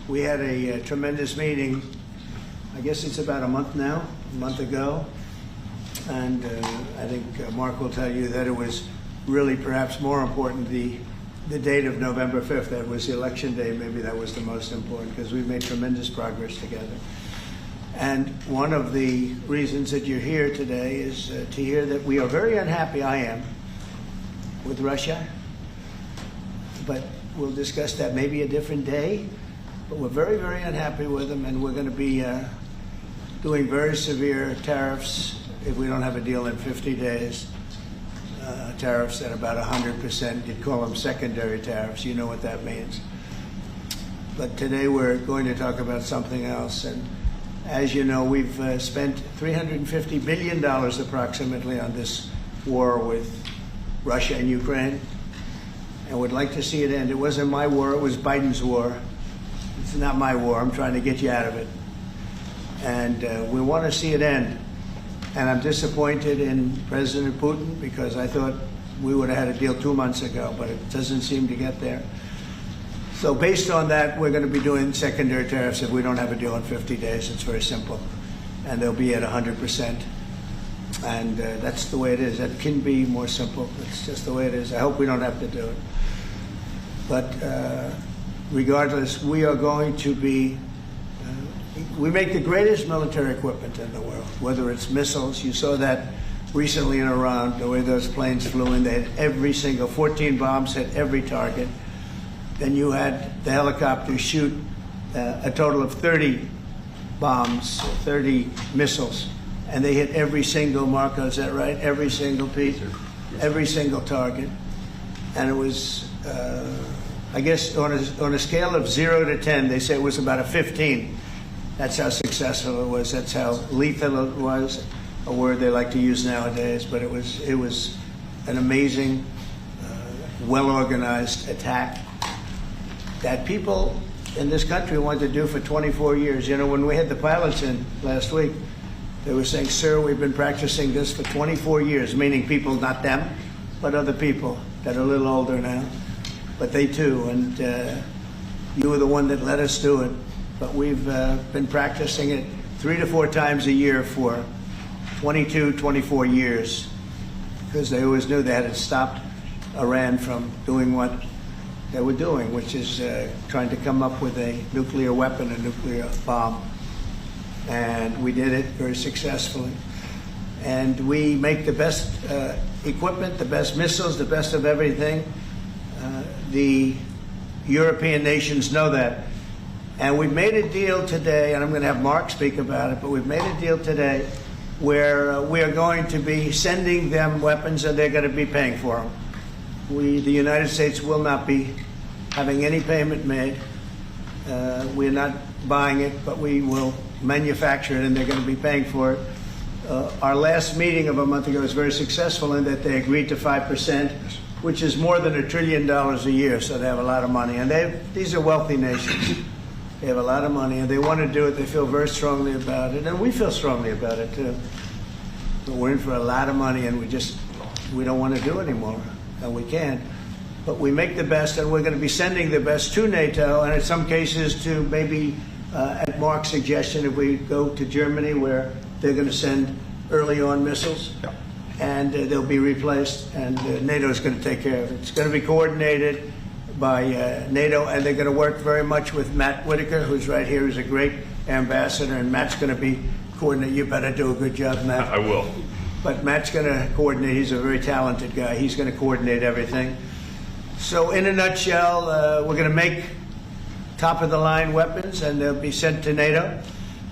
We had a tremendous meeting, I guess it's about a month ago, and I think Mark will tell you that it was really perhaps more important the date of November 5th. That was the election day. Maybe that was the most important because we've made tremendous progress together. And one of the reasons that you're here today is to hear that we are very unhappy, I am, with Russia. But we'll discuss that maybe a different day. But we're very, very unhappy with them, and we're going to be doing very severe tariffs if we don't have a deal in 50 days. Tariffs at about 100%. You'd call them secondary tariffs. You know what that means. But today we're going to talk about something else. And as you know, we've spent $350 billion approximately on this war with Russia and Ukraine. And would like to see it end. It wasn't my war, it was Biden's war. It's not my war. I'm trying to get you out of it. And we want to see it end. And I'm disappointed in President Putin because I thought we would have had a deal 2 months ago, but it doesn't seem to get there. So based on that, we're going to be doing secondary tariffs if we don't have a deal in 50 days. It's very simple. And they'll be at 100%. And that's the way it is. It can be more simple. It's just the way it is. I hope we don't have to do it. But regardless, we are going to be, we make the greatest military equipment in the world, whether it's missiles. You saw that recently in Iran, the way those planes flew in. They had every single, 14 bombs hit every target. Then you had the helicopters shoot a total of 30 bombs, 30 missiles, and they hit every single, Marco, is that right? Every single piece, every single target. And it was, I guess, on a scale of 0 to 10, they say it was about a 15. That's how successful it was. That's how lethal it was, a word they like to use nowadays. But it was an amazing, well-organized attack that people in this country wanted to do for 24 years. You know, when we had the pilots in last week, they were saying, sir, we've been practicing this for 24 years, meaning people, not them, but other people that are a little older now. But they too, and you were the one that let us do it. But we've been practicing it 3 to 4 times a year for 22, 24 years, because they always knew they had to stop Iran from doing what they were doing, which is trying to come up with a nuclear weapon, a nuclear bomb. And we did it very successfully. And we make the best equipment, the best missiles, the best of everything. The European nations know that. And we've made a deal today, and I'm going to have Mark speak about it, but we've made a deal today where we are going to be sending them weapons and they're going to be paying for them. The United States will not be having any payment made. We're not buying it, but we will manufacture it and they're going to be paying for it. Our last meeting of a month ago was very successful in that they agreed to 5%, which is more than $1 trillion a year, so they have a lot of money. And these are wealthy nations. They have a lot of money, and they want to do it. They feel very strongly about it, and we feel strongly about it, too. But we're in for a lot of money, and we don't want to do it anymore, and we can't. But we make the best, and we're going to be sending the best to NATO, and in some cases to maybe, at Mark's suggestion, if we go to Germany, where they're going to send early on missiles, and they'll be replaced, and NATO is going to take care of it. It's going to be coordinated by NATO, and they're going to work very much with Matt Whitaker, who's right here, who's a great ambassador, and Matt's going to be coordinating. You better do a good job, Matt. I will. But Matt's going to coordinate. He's a very talented guy. He's going to coordinate everything. So in a nutshell, we're going to make top-of-the-line weapons, and they'll be sent to NATO.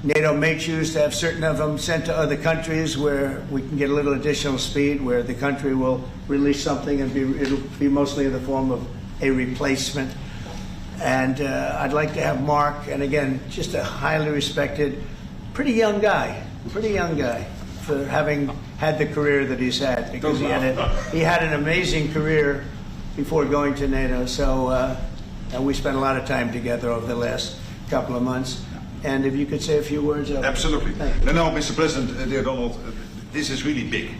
NATO may choose to have certain of them sent to other countries where we can get a little additional speed, where the country will release something and it'll be mostly in the form of a replacement. And I'd like to have Mark, and again, just a highly respected, pretty young guy for having had the career that he's had, because he had an amazing career before going to NATO. So and we spent a lot of time together over the last couple of months. And if you could say a few words. Absolutely. No, Mr. President, dear Donald, this is really big.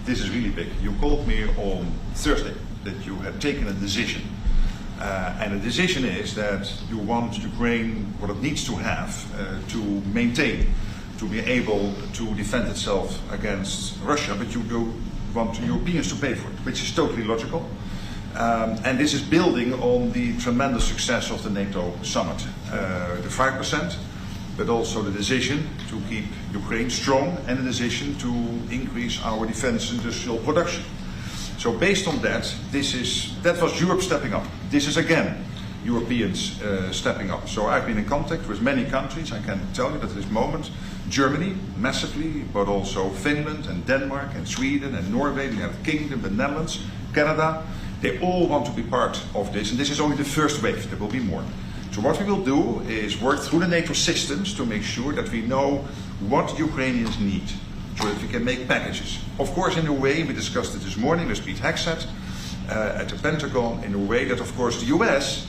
This is really big. You called me on Thursday that you had taken a decision And the decision is that you want Ukraine what it needs to have to maintain, to be able to defend itself against Russia, but you do want Europeans to pay for it, which is totally logical. And this is building on the tremendous success of the NATO summit, the 5%, but also the decision to keep Ukraine strong and the decision to increase our defense industrial production. So based on that, that was Europe stepping up. This is again Europeans stepping up. So I've been in contact with many countries. I can tell you that at this moment, Germany massively, but also Finland and Denmark and Sweden and Norway, the United Kingdom, the Netherlands, Canada, they all want to be part of this. And this is only the first wave. There will be more. So what we will do is work through the NATO systems to make sure that we know what Ukrainians need, so that we can make packages. Of course, in a way, we discussed it this morning with Pete Hegseth at the Pentagon, in a way that, of course, the US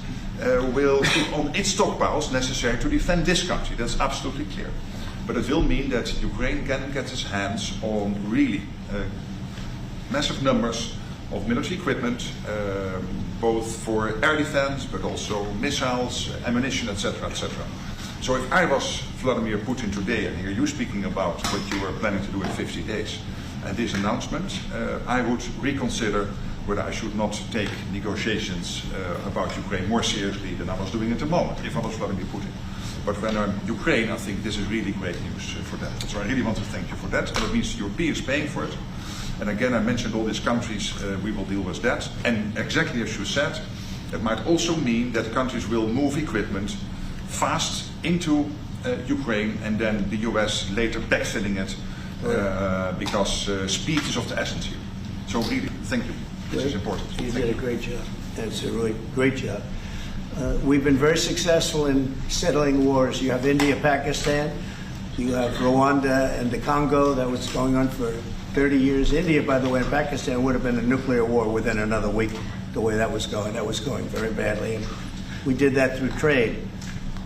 will put on its stockpiles necessary to defend this country. That's absolutely clear. But it will mean that Ukraine can get its hands on really massive numbers of military equipment, both for air defense, but also missiles, ammunition, etc., etc. So if I was Vladimir Putin today and hear you speaking about what you were planning to do in 50 days and this announcement, I would reconsider whether I should not take negotiations about Ukraine more seriously than I was doing at the moment, if I was Vladimir Putin. But when I'm Ukraine, I think this is really great news for them. So I really want to thank you for that. And it means the Europeans paying for it. And again, I mentioned all these countries, we will deal with that. And exactly as you said, that might also mean that countries will move equipment fast into Ukraine and then the US later backfilling it because speed is of the essence here. So really, thank you. This is important. You did a great job. That's a really great job. We've been very successful in settling wars. You have India, Pakistan, you have Rwanda and the Congo. That was going on for 30 years. India, by the way, and Pakistan would have been a nuclear war within another week, the way that was going. That was going very badly. And we did that through trade.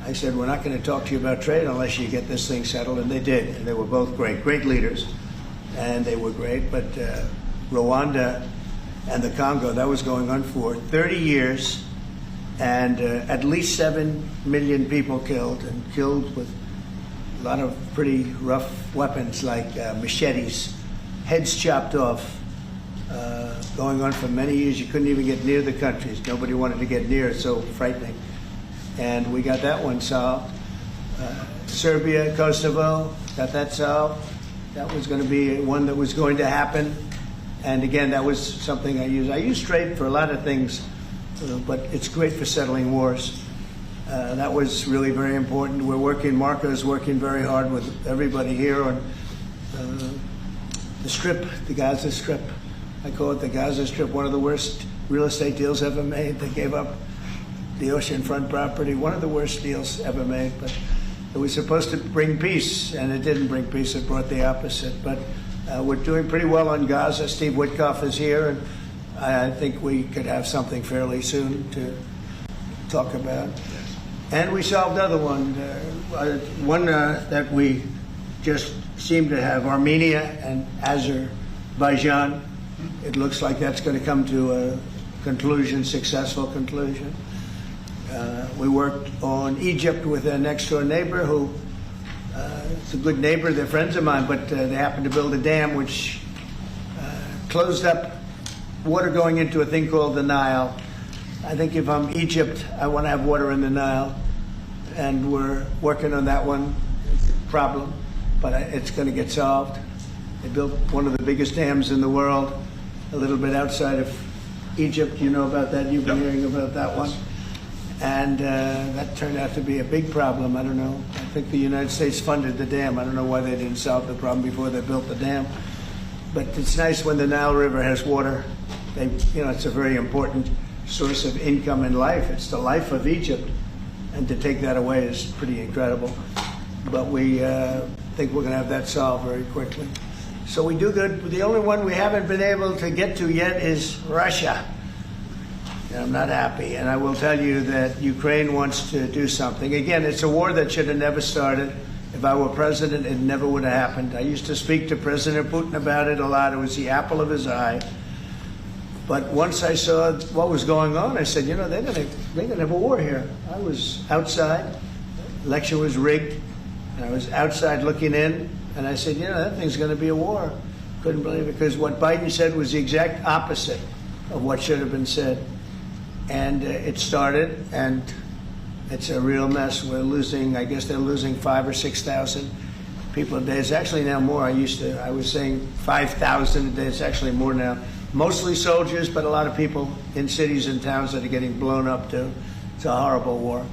I said, we're not going to talk to you about trade unless you get this thing settled. And they did. And they were both great leaders. And they were great. But Rwanda and the Congo, that was going on for 30 years. And at least 7 million people killed, and killed with a lot of pretty rough weapons like machetes, heads chopped off, going on for many years. You couldn't even get near the countries. Nobody wanted to get near. It's so frightening. And we got that one solved. Serbia, Kosovo, got that solved. That was going to be one that was going to happen. And again, that was something I used. I use trade for a lot of things, but it's great for settling wars. That was really very important. We're working, Marco is working very hard with everybody here on the Strip, the Gaza Strip. I call it the Gaza Strip, one of the worst real estate deals ever made. They gave up the oceanfront property, one of the worst deals ever made. But it was supposed to bring peace, and it didn't bring peace. It brought the opposite. But we're doing pretty well on Gaza. Steve Witkoff is here, and I think we could have something fairly soon to talk about. And we solved other one that we just seem to have, Armenia and Azerbaijan. It looks like that's going to come to a conclusion, successful conclusion. We worked on Egypt with a next-door neighbor who is a good neighbor. They're friends of mine, but they happened to build a dam which closed up water going into a thing called the Nile. I think if I'm Egypt, I want to have water in the Nile, and we're working on that one. It's a problem, but it's going to get solved. They built one of the biggest dams in the world, a little bit outside of Egypt. You know about that? You've been hearing about that one. And that turned out to be a big problem. I don't know. I think the United States funded the dam. I don't know why they didn't solve the problem before they built the dam. But it's nice when the Nile River has water. It's a very important source of income and life. It's the life of Egypt. And to take that away is pretty incredible. But we think we're going to have that solved very quickly. So we do good. The only one we haven't been able to get to yet is Russia. And I'm not happy. And I will tell you that Ukraine wants to do something. Again, it's a war that should have never started. If I were president, it never would have happened. I used to speak to President Putin about it a lot. It was the apple of his eye. But once I saw what was going on, I said, they're gonna have a war here. I was outside, election was rigged, and I was outside looking in, and I said, that thing's gonna be a war. Couldn't believe it, because what Biden said was the exact opposite of what should have been said. And it started, and it's a real mess. We're losing, I guess they're losing 5,000 or 6,000 people a day. It's actually now more. I was saying 5,000 a day. It's actually more now. Mostly soldiers, but a lot of people in cities and towns that are getting blown up too. It's a horrible war,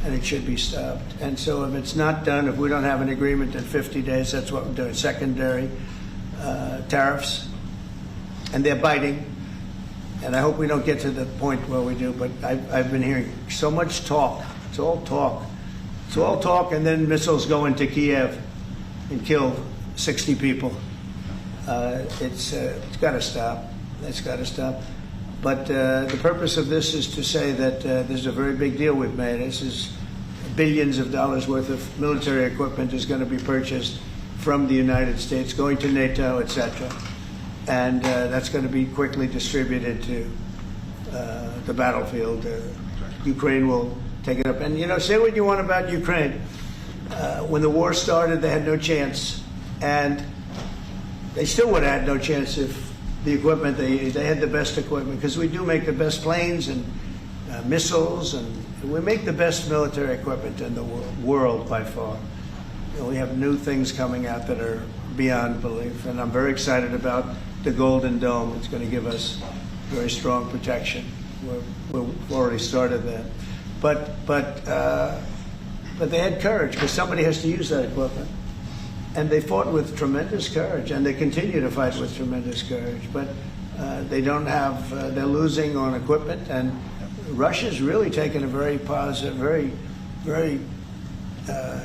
and it should be stopped. And so if it's not done, if we don't have an agreement in 50 days, that's what we're doing. Secondary tariffs, and they're biting. And I hope we don't get to the point where we do, but I've been hearing so much talk. It's all talk. It's all talk, and then missiles go into Kyiv and kill 60 people. It's got to stop. It's got to stop. But the purpose of this is to say that this is a very big deal we've made. This is billions of dollars worth of military equipment is going to be purchased from the United States, going to NATO, etc. And that's going to be quickly distributed to the battlefield. Ukraine will take it up. And, say what you want about Ukraine. When the war started, they had no chance. And they still would have had no chance if the equipment, they had the best equipment, because we do make the best planes and missiles, and we make the best military equipment in the world by far. We have new things coming out that are beyond belief, and I'm very excited about the Golden Dome. It's going to give us very strong protection. We've already started that. But they had courage, because somebody has to use that equipment. And they fought with tremendous courage, and they continue to fight with tremendous courage. But they don't have, they're losing on equipment, and Russia's really taken a very positive, very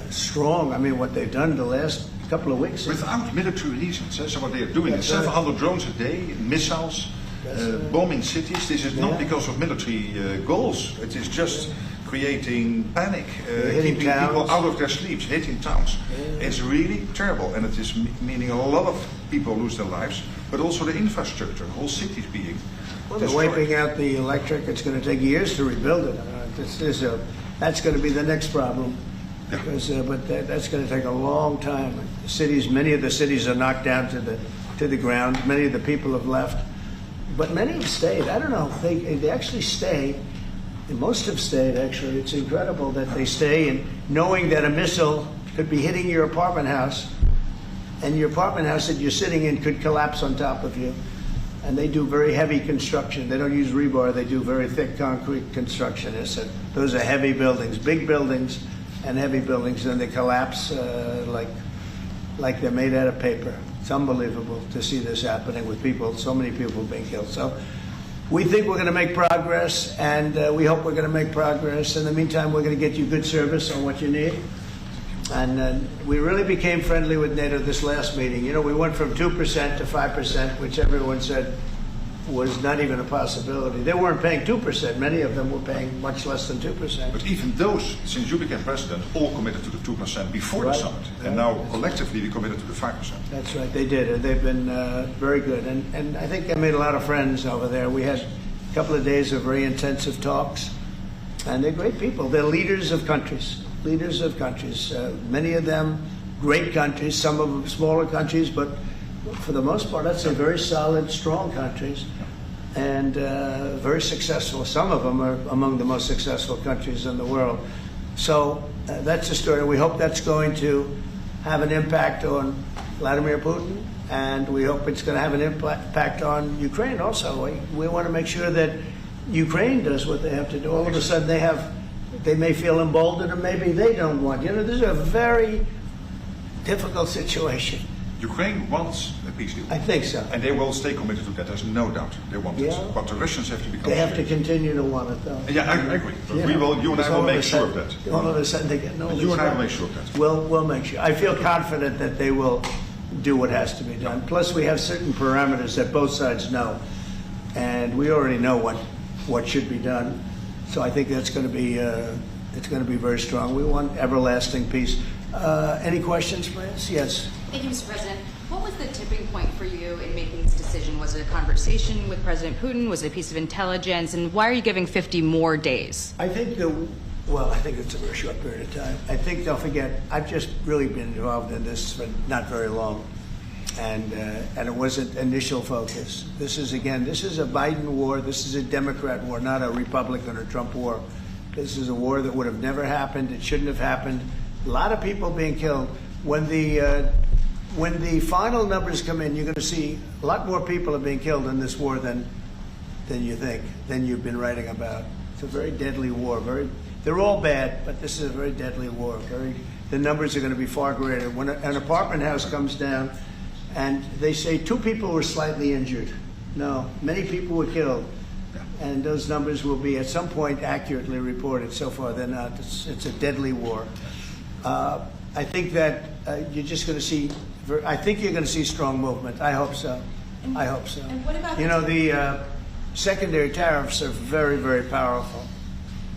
strong, what they've done the last couple of weeks. Without military reasons. So what they are doing is 700 drones a day, missiles, bombing cities. This is not because of military goals. It is just creating panic, keeping people out of their sleeps, hitting towns. It's really terrible, and it is meaning a lot of people lose their lives, but also the infrastructure, whole cities being they're wiping out the electric. It's going to take years to rebuild it. That's going to be the next problem, because that's going to take a long time. Many of the cities are knocked down to the ground. Many of the people have left, but many have stayed. I don't know. They actually stay. Most have stayed, actually. It's incredible that they stay, and knowing that a missile could be hitting your apartment house, and your apartment house that you're sitting in could collapse on top of you. And they do very heavy construction. They don't use rebar. They do very thick concrete construction. Those are heavy buildings, big buildings and heavy buildings, and they collapse like they're made out of paper. It's unbelievable to see this happening with so many people being killed. So we think we're going to make progress, and we hope we're going to make progress. In the meantime, we're going to get you good service on what you need. And we really became friendly with NATO this last meeting. We went from 2% to 5%, which everyone said was not even a possibility. They weren't paying 2%. Many of them were paying much less than 2%. But even those, since you became president, all committed to the 2% before the summit. And now collectively we committed to the 5%. That's right, they did. And they've been very good. And I think I made a lot of friends over there. We had a couple of days of very intensive talks. And they're great people. They're leaders of countries. Many of them great countries, some of them smaller countries, but for the most part, I'd say very solid, strong countries, and very successful. Some of them are among the most successful countries in the world. So that's the story. We hope that's going to have an impact on Vladimir Putin, and we hope it's going to have an impact on Ukraine also. We want to make sure that Ukraine does what they have to do. All of a sudden they may feel emboldened, or maybe they don't want. This is a very difficult situation. Ukraine wants a peace deal. I think so. And they will stay committed to that, there's no doubt. They want it. But the Russians have to become They have to continue to want it, though. Yeah, I agree. But you and I will make sure of that. All of a sudden they get no. You and I will make sure of that. We'll make sure. I feel confident that they will do what has to be done. Plus, we have certain parameters that both sides know. And we already know what should be done. So I think that's going to be it's going to be very strong. We want everlasting peace. Any questions, please? Yes. Thank you, Mr. President. What was the tipping point for you in making this decision decision? Was it a conversation with President Putin? Was it a piece of intelligence? And why are you giving 50 more days? I think I think it's a very short period of time. I think they'll forget. I've just really been involved in this for not very long, and it wasn't initial focus. This is a Biden war. This is a Democrat war, not a Republican or Trump war. This is a war that would have never happened. It shouldn't have happened. A lot of people being killed. When the final numbers come in, you're going to see a lot more people are being killed in this war than you think, than you've been writing about. It's a very deadly war. They're all bad, but this is a very deadly war. The numbers are going to be far greater. When an apartment house comes down, and they say 2 people were slightly injured. No, many people were killed, and those numbers will be at some point accurately reported. So far, they're not. It's a deadly war. I think that you're just going to see. I think you're going to see strong movement. I hope so. I hope so. And what about the secondary tariffs are very, very powerful.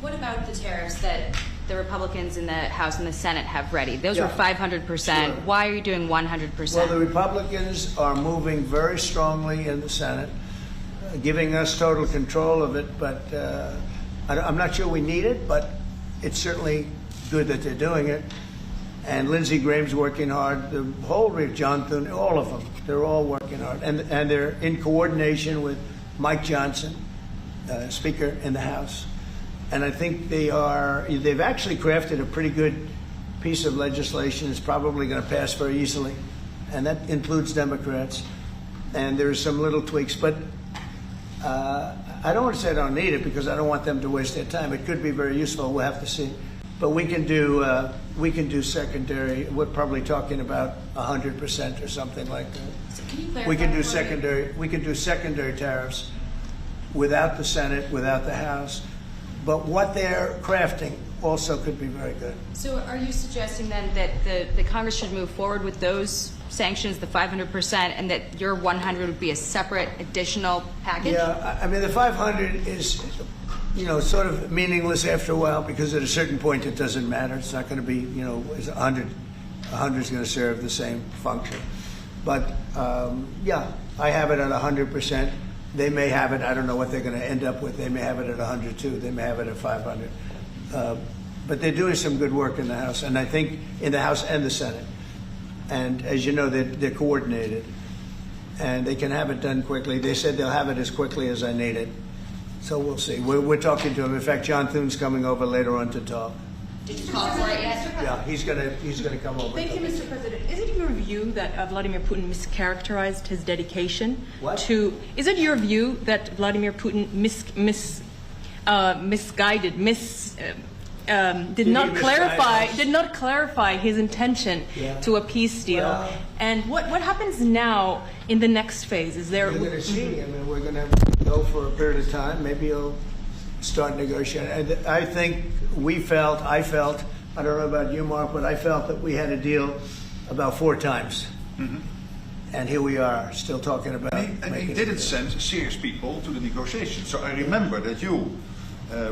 What about the tariffs that the Republicans in the House and the Senate have ready? Those were 500%. Sure. Why are you doing 100%? Well, the Republicans are moving very strongly in the Senate, giving us total control of it. But I'm not sure we need it, but it's certainly good that they're doing it. And Lindsey Graham's working hard. The whole John Thune, all of them, they're all working hard, and they're in coordination with Mike Johnson, Speaker in the House. And I think they've actually crafted a pretty good piece of legislation. It's probably going to pass very easily, and that includes Democrats. And there's some little tweaks, but I don't want to say I don't need it because I don't want them to waste their time. It could be very useful. We'll have to see. But we can do secondary. We're probably talking about 100% or something like that. So can you clarify We can do secondary tariffs without the Senate, without the House. But what they're crafting also could be very good. So are you suggesting then that the Congress should move forward with those sanctions, the 500%, and that your 100 would be a separate additional package? Yeah, I mean, the 500 is, sort of meaningless after a while because at a certain point it doesn't matter. It's not going to be, it's 100. 100 is going to serve the same function. But, I have it at 100%. They may have it, I don't know what they're going to end up with. They may have it at 100 too. They may have it at 500. But they're doing some good work in the House, and I think in the House and the Senate. And as you know, they're coordinated, and they can have it done quickly. They said they'll have it as quickly as I need it. So we'll see. We're talking to him. In fact, John Thune's coming over later on to talk. Did you call for it yet? Yeah, he's gonna come over. Thank you, Mr. President. Is it your view that Vladimir Putin mischaracterized his dedication What? to? Is it your view that Vladimir Putin misguided, did not clarify his intention to a peace deal? Well, and what happens now in the next phase? Is there? We're going to see. I mean, we're going to go for a period of time. Maybe he'll start negotiating. I think I felt, I don't know about you, Mark, but I felt that we had a deal about 4 times. Mm-hmm. And here we are, still talking about And he didn't send serious people to the negotiations. So I remember that you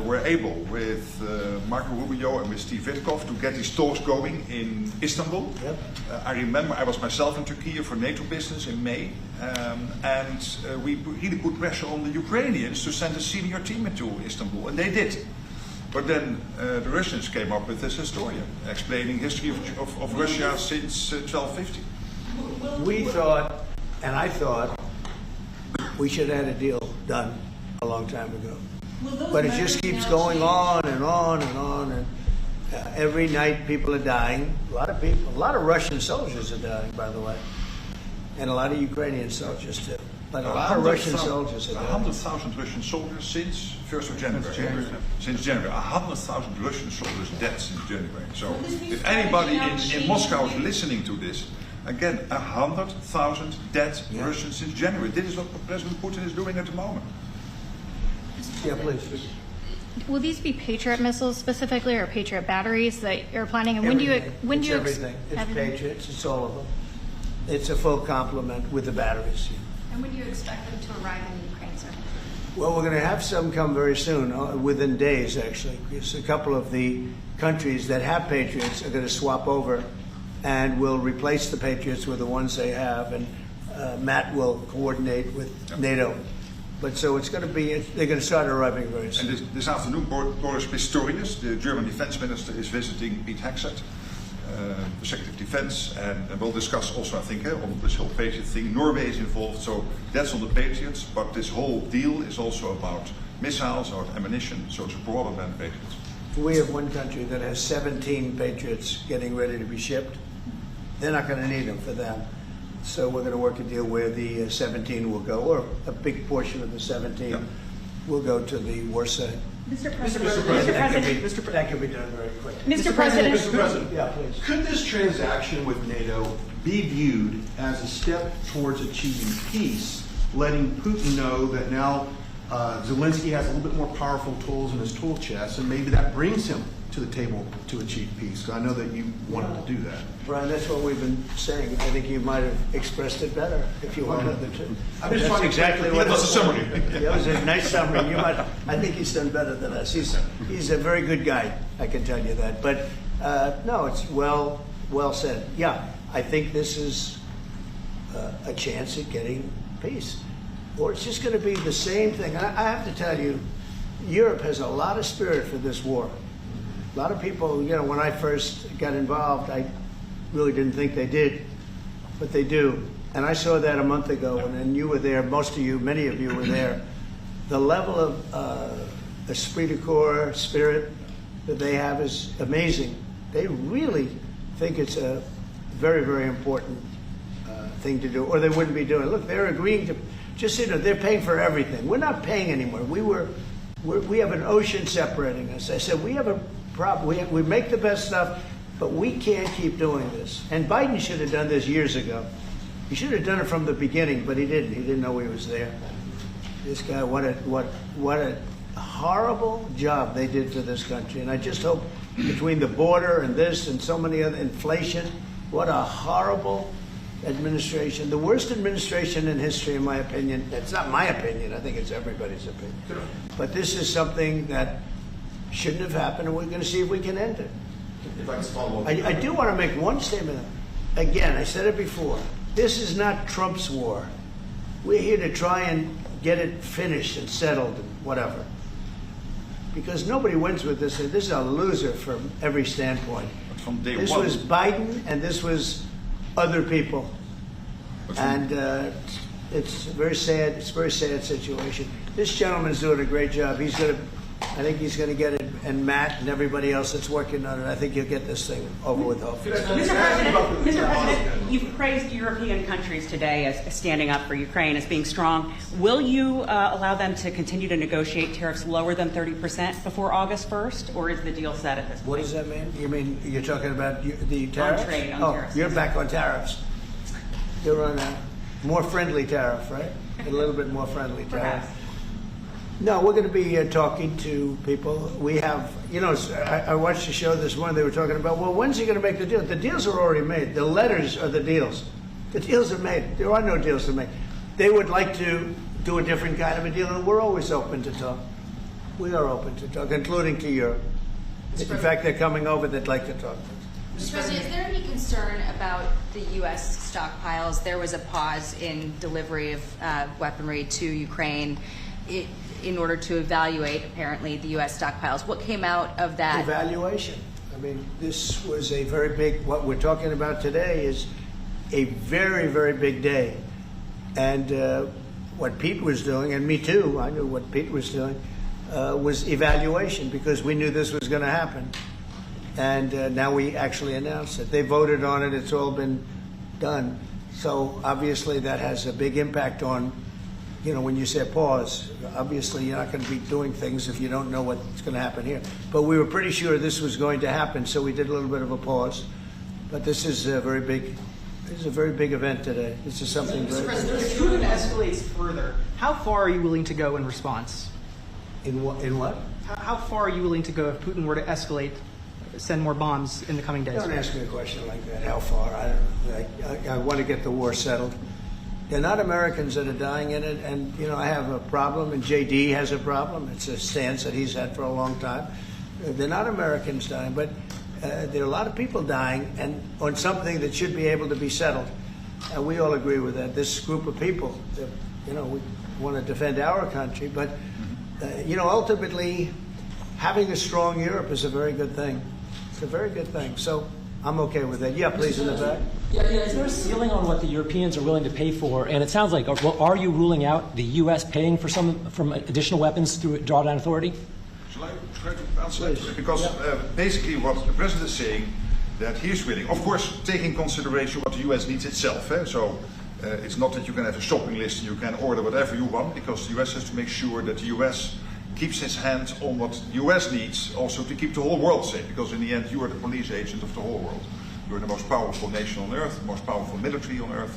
were able, with Marco Rubio and with Steve Witkoff, to get these talks going in Istanbul. Yep. I remember I was myself in Turkey for NATO business in May, and we really put pressure on the Ukrainians to send a senior team into Istanbul, and they did. But then the Russians came up with this historian explaining history of Russia since 1250. We thought, and I thought, we should have had a deal done a long time ago. But it just keeps going on and on and on. And every night people are dying. A lot of people, a lot of Russian soldiers are dying, by the way. And a lot of Ukrainian soldiers too. But a lot of Russian soldiers are dying. 100,000 Russian soldiers since 1st of January. Since January. 100,000 Russian soldiers dead since January. So if anybody in Moscow is listening to this, again, 100,000 dead Russians since January. This is what President Putin is doing at the moment. Yeah, please. Will these be Patriot missiles specifically, or Patriot batteries that you're planning? And Everything. when do you everything? It's Patriots. It's all of them. It's a full complement with the batteries. And when do you expect them to arrive in Ukraine, sir? Well, we're going to have some come very soon, within days actually. Because a couple of the countries that have Patriots are going to swap over, and will replace the Patriots with the ones they have. And Matt will coordinate with NATO. But so it's going to be, they're going to start arriving very soon. And this afternoon, Boris Pistorius, the German defense minister, is visiting Pete Hegseth, the Secretary of Defense, and we'll discuss also, I think, on this whole Patriot thing. Norway is involved, so that's on the Patriots, but this whole deal is also about missiles or ammunition, so it's broader than Patriots. We have one country that has 17 Patriots getting ready to be shipped. They're not going to need them for them. So we're going to work a deal where the 17 will go, or a big portion of the 17 will go to the war side. Mr. That can be done very quickly. Mr. President. Mr. President, Yeah, please. could this transaction with NATO be viewed as a step towards achieving peace, letting Putin know that now Zelensky has a little bit more powerful tools in his tool chest, and maybe that brings him to the table to achieve peace? So I know that you wanted to do that. Brian, that's what we've been saying. I think you might have expressed it better if you wanted to. I'm just That's trying to exactly what That's a summary. That was a nice summary. I think he's done better than us. He's a very good guy, I can tell you that. But no, it's well said. Yeah, I think this is a chance at getting peace. Or it's just going to be the same thing. I have to tell you, Europe has a lot of spirit for this war. A lot of people, when I first got involved, I really didn't think they did, but they do. And I saw that a month ago, and you were there, most of you, many of you were there. The level of esprit de corps, spirit that they have is amazing. They really think it's a very, very important thing to do, or they wouldn't be doing it. Look, they're agreeing to, they're paying for everything. We're not paying anymore. We have an ocean separating us. I said, we have a problem. We make the best stuff, but we can't keep doing this. And Biden should have done this years ago. He should have done it from the beginning, but he didn't. He didn't know he was there. This guy, what a horrible job they did for this country. And I just hope between the border and this and so many other, inflation, what a horrible administration. The worst administration in history, in my opinion. That's not my opinion. I think it's everybody's opinion. But this is something that shouldn't have happened, and we're going to see if we can end it. If I can follow up. I do want to make one statement. Again, I said it before. This is not Trump's war. We're here to try and get it finished and settled and whatever. Because nobody wins with this. This is a loser from every standpoint. But from day This one, was Biden, and this was other people. And it's a very sad. It's a very sad situation. This gentleman's doing a great job. I think he's going to get it, and Matt and everybody else that's working on it. I think he'll get this thing over with. Hopefully. Mr. President, you've praised European countries today as standing up for Ukraine, as being strong. Will you allow them to continue to negotiate tariffs lower than 30% before August 1st, or is the deal set at this point? What does that mean? You mean you're talking about the tariffs? On trade, on tariffs. You're back on tariffs. You're on a more friendly tariff, right? A little bit more friendly tariff. Perhaps. No, we're going to be talking to people. We have, I watched the show this morning. They were talking about, well, when's he going to make the deal? The deals are already made. The letters are the deals. The deals are made. There are no deals to make. They would like to do a different kind of a deal, and we're always open to talk. We are open to talk, including to Europe. In fact, they're coming over. They'd like to talk to us. Mr. President, is there any concern about the U.S. stockpiles? There was a pause in delivery of weaponry to Ukraine in order to evaluate, apparently, the U.S. stockpiles. What came out of that? Evaluation. I mean, this was a very big, what we're talking about today is a very, very big day. And what Pete was doing, and me too, I knew what Pete was doing, was evaluation, because we knew this was going to happen. And now we actually announced it. They voted on it. It's all been done. So obviously that has a big impact on, when you say pause, obviously you're not going to be doing things if you don't know what's going to happen here. But we were pretty sure this was going to happen, so we did a little bit of a pause. But this is a very big event today. This is something Mr. very President, big. if Putin escalates further, how far are you willing to go in response? In what? How far are you willing to go if Putin were to escalate, send more bombs in the coming days? Don't ask me a question like that. How far? I want to get the war settled. They're not Americans that are dying in it, and I have a problem, and JD has a problem. It's a stance that he's had for a long time. They're not Americans dying, but there are a lot of people dying, and on something that should be able to be settled. and we all agree with that. This group of people, we want to defend our country, but ultimately, having a strong Europe is a very good thing. It's a very good thing. So I'm okay with that. Yeah, please, in the back. Yeah, is there a ceiling on what the Europeans are willing to pay for? And it sounds like, are you ruling out the U.S. paying for from additional weapons through drawdown authority? Shall I try to answer that? Because basically what the president is saying, that he is willing, of course, taking consideration what the U.S. needs itself. So it's not that you can have a shopping list and you can order whatever you want, because the U.S. has to make sure that the U.S. keeps his hand on what the U.S. needs also to keep the whole world safe, because in the end you are the police agent of the whole world. You are the most powerful nation on earth, the most powerful military on earth.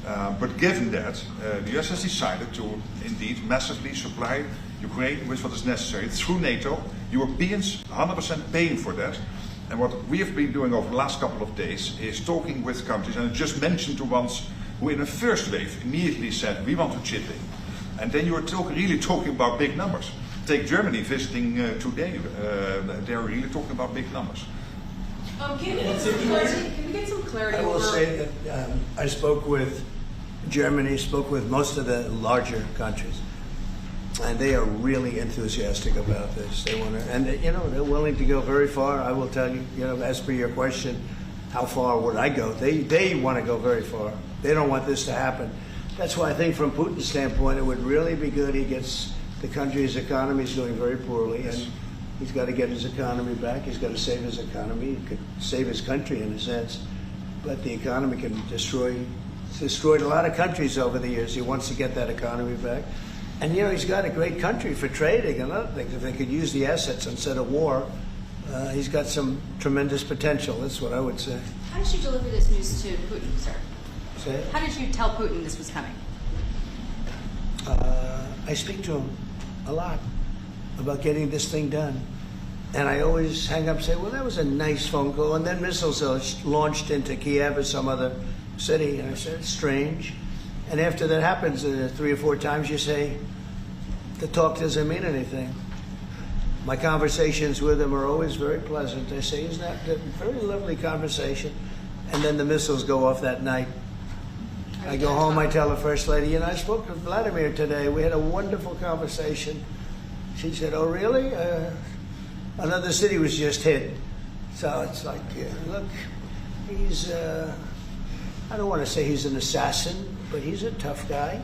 But given that, the U.S. has decided to indeed massively supply Ukraine with what is necessary through NATO. Europeans 100% paying for that. And what we have been doing over the last couple of days is talking with countries, and I just mentioned the ones who in the first wave immediately said, we want to chip in. And then you are really talking about big numbers. Take Germany visiting today. They're really talking about big numbers. Can we get some clarity? I will say that I spoke with Germany, spoke with most of the larger countries, and they are really enthusiastic about this. They want to, and they're willing to go very far. I will tell you, as per your question, how far would I go? They want to go very far. They don't want this to happen. That's why I think from Putin's standpoint, it would really be good. He gets the country's economy is doing very poorly, and he's got to get his economy back. He's got to save his economy. He could save his country in a sense, but the economy can destroyed a lot of countries over the years. He wants to get that economy back. And, he's got a great country for trading and other things. If they could use the assets instead of war, he's got some tremendous potential. That's what I would say. How did you deliver this news to Putin, sir? Say it? How did you tell Putin this was coming? I speak to him a lot about getting this thing done. And I always hang up and say, well, that was a nice phone call. And then missiles are launched into Kyiv or some other city. And I said, it's strange. And after that happens 3 or 4 times, you say, the talk doesn't mean anything. My conversations with him are always very pleasant. I say, isn't that a very lovely conversation? And then the missiles go off that night. I go home, I tell the First Lady, I spoke to Vladimir today. We had a wonderful conversation. She said, oh, really? Another city was just hit. So it's like, look, he's, I don't want to say he's an assassin, but he's a tough guy.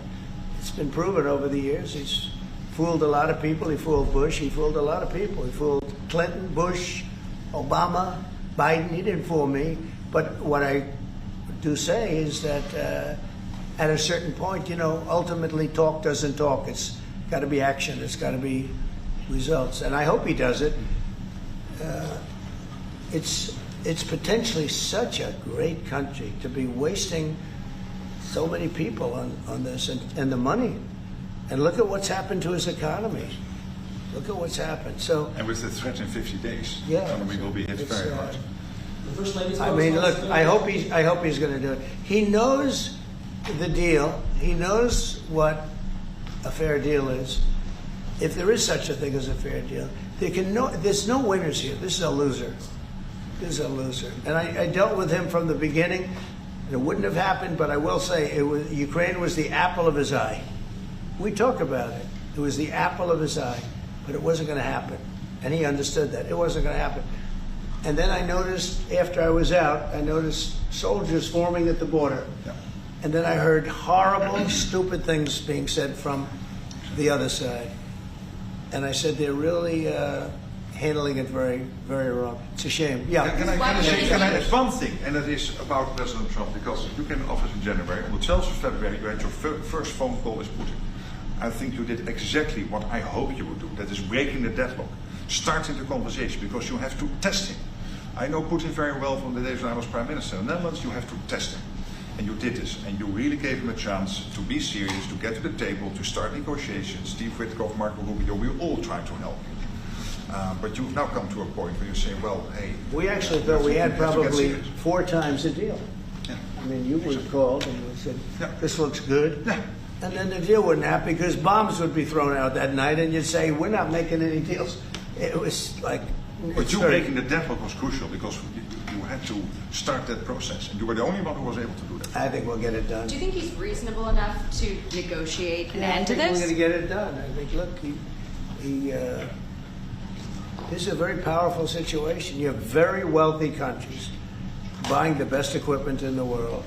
It's been proven over the years. He's fooled a lot of people. He fooled Bush. He fooled a lot of people. He fooled Clinton, Bush, Obama, Biden. He didn't fool me. But what I do say is that at a certain point, ultimately talk doesn't talk. It's got to be action. It's got to be results. And I hope he does it. It's potentially such a great country to be wasting so many people on this and the money. And look at what's happened to his economy. Look at what's happened. So, and with the threat in 50 days, yeah, the economy will be hit very hard. I mean, look, I hope he's going to do it. He knows the deal. He knows what a fair deal is. If there is such a thing as a fair deal, there's no winners here. This is a loser. This is a loser. And I dealt with him from the beginning. It wouldn't have happened, but I will say Ukraine was the apple of his eye. We talk about it. It was the apple of his eye, but it wasn't going to happen. And he understood that. It wasn't going to happen. And then I noticed, after I was out, I noticed soldiers forming at the border. Yeah. And then I heard horrible, stupid things being said from the other side. And I said, they're really handling it very, very wrong. It's a shame. Yeah. Can I add one thing, and that is about President Trump, because you came in office in January. On the 12th of February, you had your first phone call with Putin. I think you did exactly what I hope you would do. That is breaking the deadlock, starting the conversation, because you have to test him. I know Putin very well from the days when I was Prime Minister in the Netherlands. You have to test him. And you did this, and you really gave him a chance to be serious, to get to the table, to start negotiations. Steve Witkoff, Marco Rubio, we all tried to help you. But you've now come to a point where you say, well, hey... We actually thought we had probably 4 times the deal. Yeah. I mean, you would have called and would said, yeah, this looks good. Yeah. And then the deal wouldn't happen because bombs would be thrown out that night, and you'd say, we're not making any deals. It was like... But you breaking the deadlock was crucial, because you had to start that process. And you were the only one who was able to do that. I think we'll get it done. Do you think he's reasonable enough to negotiate an end to I think this? we're going to get it done. I think, look, this is a very powerful situation. You have very wealthy countries buying the best equipment in the world.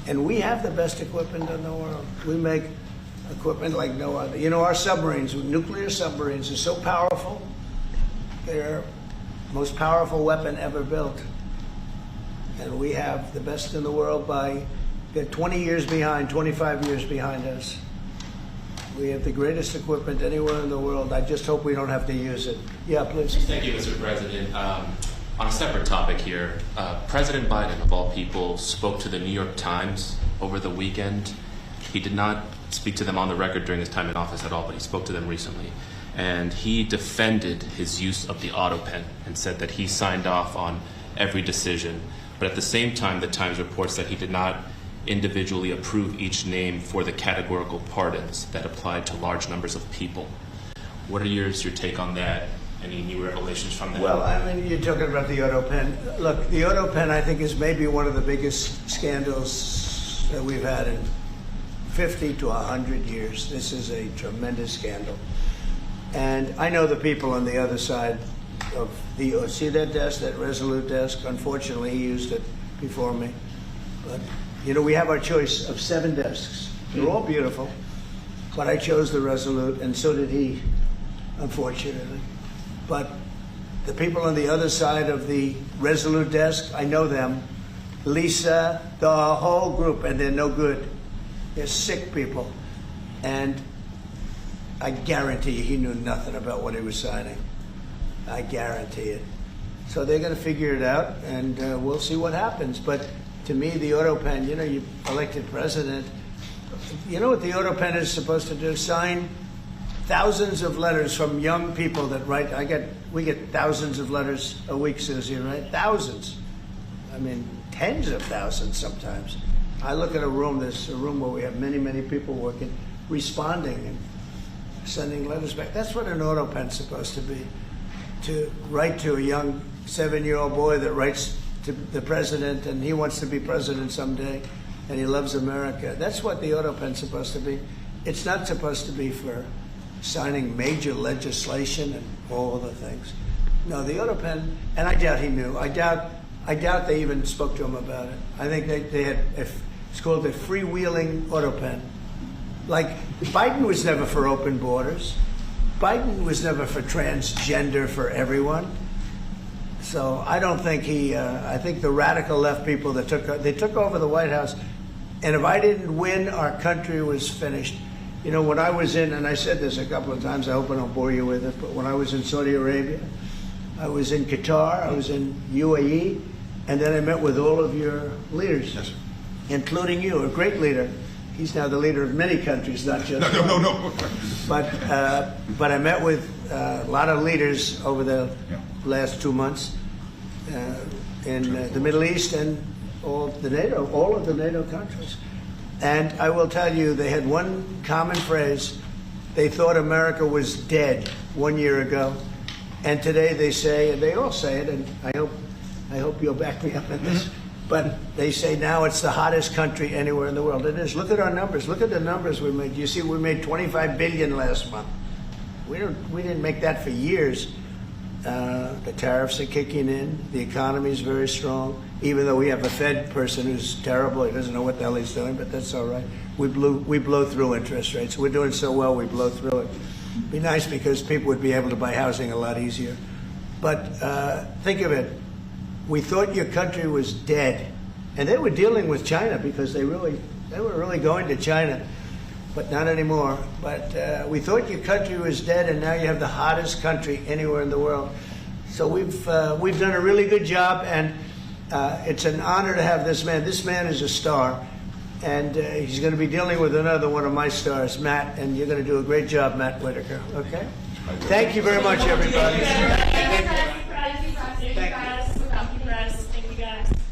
And we have the best equipment in the world. We make equipment like no other. You know, our submarines, nuclear submarines, are so powerful. They're the most powerful weapon ever built. And we have the best in the world they're 20 years behind, 25 years behind us. We have the greatest equipment anywhere in the world. I just hope we don't have to use it. Yeah, please. Thank you, Mr. President. On a separate topic here, President Biden, of all people, spoke to the New York Times over the weekend. He did not speak to them on the record during his time in office at all, but he spoke to them recently. And he defended his use of the auto pen and said that he signed off on every decision. But at the same time, the Times reports that he did not individually approve each name for the categorical pardons that applied to large numbers of people. What are your take on that? Any new revelations from that? Well, I mean, you're talking about the auto pen. Look, the auto pen, I think, is maybe one of the biggest scandals that we've had in 50 to 100 years. This is a tremendous scandal. And I know the people on the other side of the, see that desk, that Resolute desk? Unfortunately, he used it before me. But, you know, we have our choice of 7 desks. They're all beautiful. But I chose the Resolute, and so did he, unfortunately. But the people on the other side of the Resolute desk, I know them. Lisa, the whole group, and they're no good. They're sick people. And I guarantee you he knew nothing about what he was signing. I guarantee it. So they're going to figure it out, and we'll see what happens. But to me, the auto pen, you know, you elected president. You know what the auto pen is supposed to do? Sign thousands of letters from young people that write. We get thousands of letters a week, Susie, right? Thousands. I mean, tens of thousands sometimes. I look at a room, there's a room where we have many, many people working, responding and sending letters back. That's what an auto pen's supposed to be. To write to a young 7-year-old boy that writes to the president, and he wants to be president someday, and he loves America. That's what the auto pen's supposed to be. It's not supposed to be for signing major legislation and all the things. No, the auto pen, and I doubt he knew. I doubt they even spoke to him about it. I think they had, it's called a freewheeling auto pen. Like, Biden was never for open borders. Biden was never for transgender for everyone. So I don't think I think the radical left people that took over the White House, and if I didn't win, our country was finished. You know, when I was in, and I said this a couple of times, I hope I don't bore you with it, but when I was in Saudi Arabia, I was in Qatar, I was in UAE, and then I met with all of your leaders, yes, including you, a great leader. He's now the leader of many countries, not just No. But I met with a lot of leaders over the last 2 months in the Middle East and all of the NATO countries. And I will tell you, they had one common phrase. They thought America was dead 1 year ago. And today they say, and they all say it, and I hope you'll back me up in this, but they say now it's the hottest country anywhere in the world. It is. Look at our numbers. Look at the numbers we made. You see, we made $25 billion last month. We didn't make that for years. The tariffs are kicking in. The economy is very strong. Even though we have a Fed person who's terrible, he doesn't know what the hell he's doing, but that's all right. We blow through interest rates. We're doing so well, we blow through it. It'd be nice because people would be able to buy housing a lot easier. But think of it. We thought your country was dead, and they were dealing with China because they were really going to China, but not anymore. But we thought your country was dead, and now you have the hottest country anywhere in the world. So we've done a really good job, and it's an honor to have this man. This man is a star, and he's going to be dealing with another one of my stars, Matt, and you're going to do a great job, Matt Whitaker. Okay? Thank you very much, everybody. Thank you.